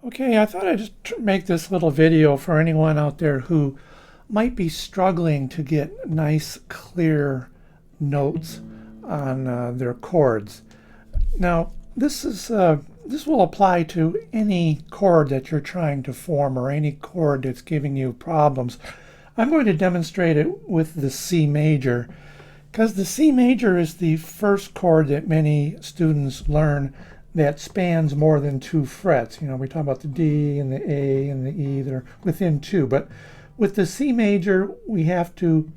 Okay, I thought I'd just make this little video for anyone out there who might be struggling to get nice, clear notes on their chords. Now, this will apply to any chord that you're trying to form or any chord that's giving you problems. I'm going to demonstrate it with the C major, because the C major is the first chord that many students learn that spans more than 2 frets. You know, we talk about the D and the A and the E, they're within 2, but with the C major we have to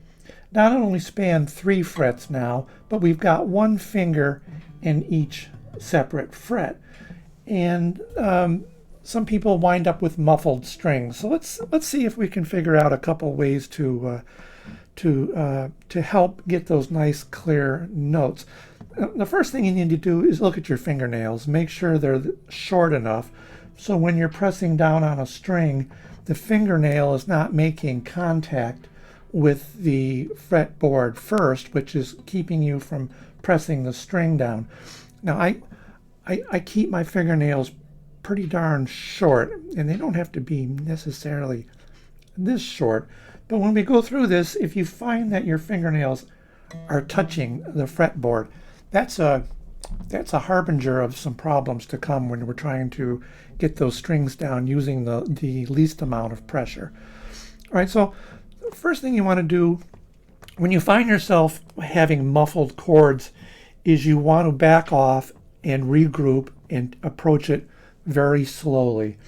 not only span 3 frets now, but we've got 1 finger in each separate fret. And some people wind up with muffled strings. So let's see if we can figure out a couple ways to help get those nice clear notes. The first thing you need to do is look at your fingernails. Make sure they're short enough so when you're pressing down on a string, the fingernail is not making contact with the fretboard first, which is keeping you from pressing the string down. Now I keep my fingernails pretty darn short, and they don't have to be necessarily this short, but when we go through this, if you find that your fingernails are touching the fretboard, that's a harbinger of some problems to come when we're trying to get those strings down using the least amount of pressure. All right, so the first thing you want to do when you find yourself having muffled chords is you want to back off and regroup and approach it very slowly,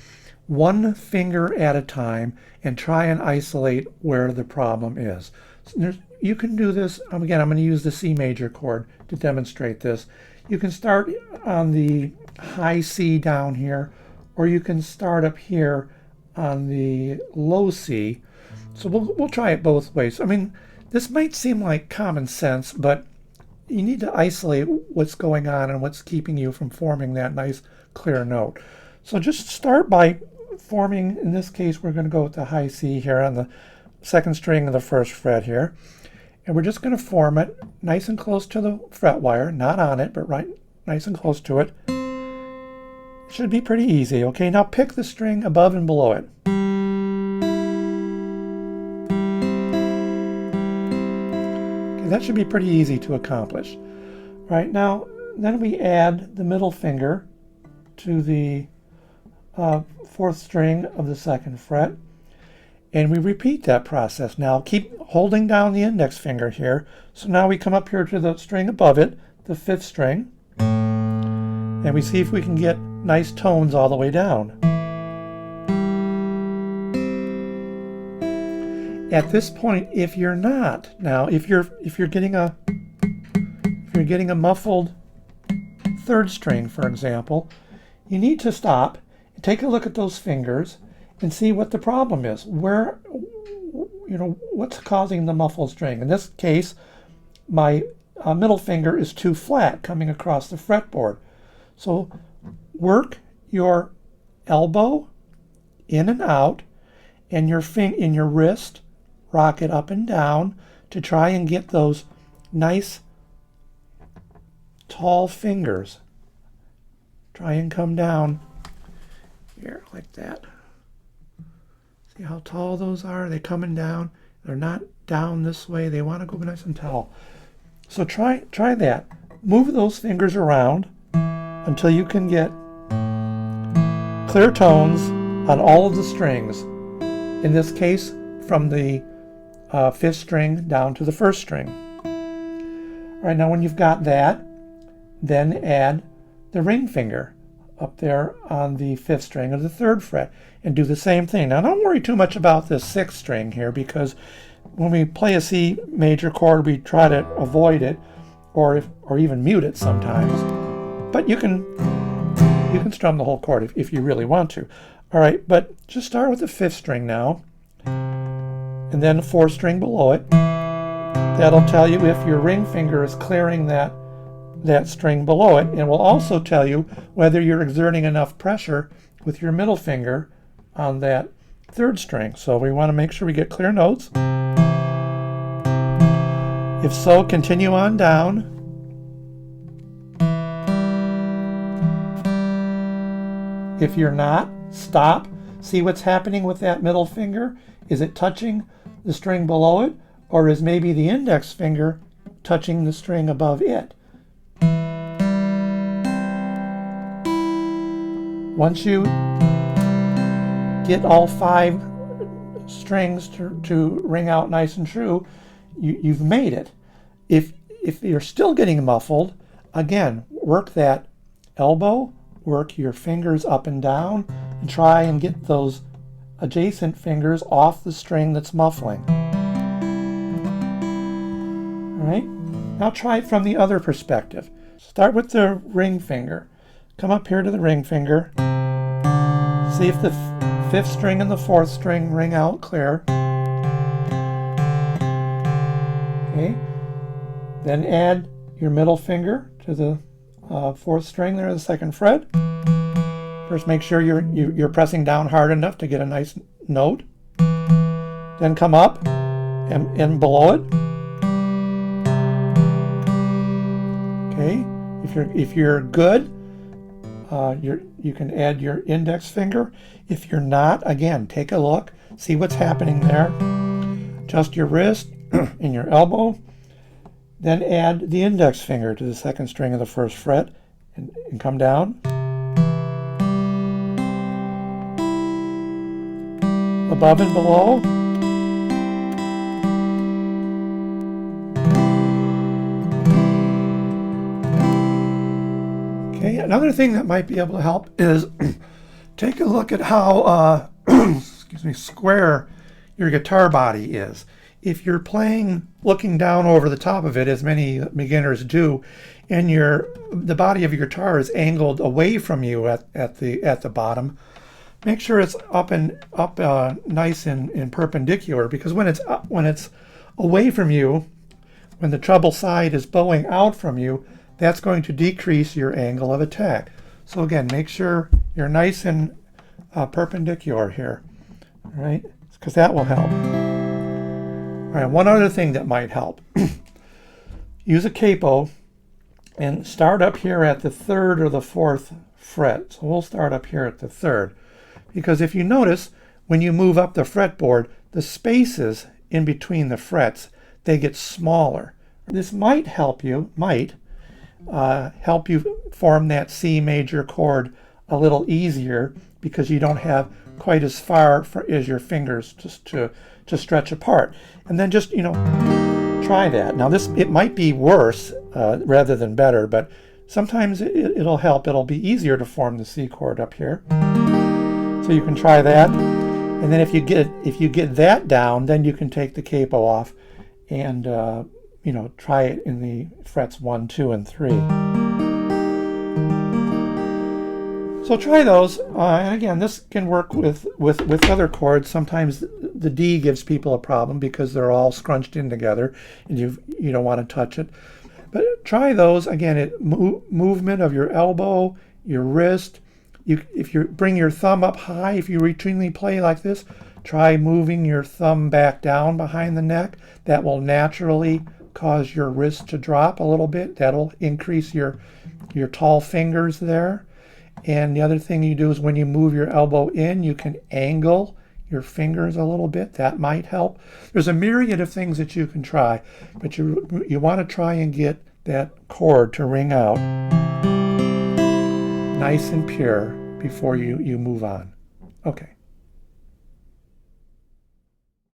1 finger at a time, and try and isolate where the problem is. So you can do this, again, I'm going to use the C major chord to demonstrate this. You can start on the high C down here, or you can start up here on the low C. So we'll try it both ways. I mean, this might seem like common sense, but you need to isolate what's going on and what's keeping you from forming that nice clear note. So just start by forming, in this case we're going to go with the high C here on the 2nd string of the 1st fret here. And we're just going to form it nice and close to the fret wire, not on it, but right nice and close to it. Should be pretty easy. Okay, now pick the string above and below it. Okay, that should be pretty easy to accomplish. All right, now then we add the middle finger to the 4th string of the 2nd fret. And we repeat that process. Now keep holding down the index finger here. So now we come up here to the string above it, the 5th string, and we see if we can get nice tones all the way down. At this point, if you're not, now if you're getting a muffled 3rd string, for example, you need to stop and take a look at those fingers and see what the problem is. Where, what's causing the muffled string? In this case, my middle finger is too flat coming across the fretboard. So work your elbow in and out, and in your wrist, rock it up and down to try and get those nice tall fingers. Try and come down here like that. See how tall those are? They're coming down. They're not down this way. They want to go nice and tall. So try that. Move those fingers around until you can get clear tones on all of the strings. In this case, from the 5th string down to the 1st string. All right, now when you've got that, then add the ring finger up there on the 5th string of the 3rd fret and do the same thing. Now don't worry too much about this 6th string here, because when we play a C major chord we try to avoid it or even mute it sometimes. But you can strum the whole chord if you really want to. All right, but just start with the 5th string now, and then the 4th string below it. That'll tell you if your ring finger is clearing that string below it, and will also tell you whether you're exerting enough pressure with your middle finger on that 3rd string. So we want to make sure we get clear notes. If so, continue on down. If you're not, stop, see what's happening with that middle finger. Is it touching the string below it, or is maybe the index finger touching the string above it? Once you get all 5 strings to ring out nice and true, you've made it. If you're still getting muffled, again, work that elbow, work your fingers up and down, and try and get those adjacent fingers off the string that's muffling. All right, now try it from the other perspective. Start with the ring finger. Come up here to the ring finger. See if the 5th string and the 4th string ring out clear. Okay. Then add your middle finger to the 4th string there, the 2nd fret. First, make sure you're pressing down hard enough to get a nice note. Then come up and below it. Okay. If you're good, you can add your index finger. If you're not, again, take a look, see what's happening there. Adjust your wrist and your elbow. Then add the index finger to the 2nd string of the 1st fret and come down. Above and below. Okay, another thing that might be able to help is take a look at how excuse me, square your guitar body is. If you're playing looking down over the top of it, as many beginners do, and the body of your guitar is angled away from you at the bottom, make sure it's up nice and perpendicular, because when it's away from you, when the treble side is bowing out from you, that's going to decrease your angle of attack. So again, make sure you're nice and perpendicular here, all right? Because that will help. All right, one other thing that might help. Use a capo and start up here at the 3rd or the 4th fret. So we'll start up here at the 3rd. Because if you notice, when you move up the fretboard, the spaces in between the frets, they get smaller. This might help you, form that C major chord a little easier, because you don't have quite as far as your fingers just to stretch apart. And then just, try that. Now it might be worse rather than better, but sometimes it'll help. It'll be easier to form the C chord up here. So you can try that. And then if you get that down, then you can take the capo off and try it in the frets 1, 2, and 3. So try those. And again, this can work with other chords. Sometimes the D gives people a problem because they're all scrunched in together, and you don't want to touch it. But try those. Again, movement of your elbow, your wrist. If you bring your thumb up high, if you routinely play like this, try moving your thumb back down behind the neck. That will naturally cause your wrist to drop a little bit. That'll increase your tall fingers there. And the other thing you do is when you move your elbow in, you can angle your fingers a little bit. That might help. There's a myriad of things that you can try, but you want to try and get that chord to ring out nice and pure before you move on. Okay.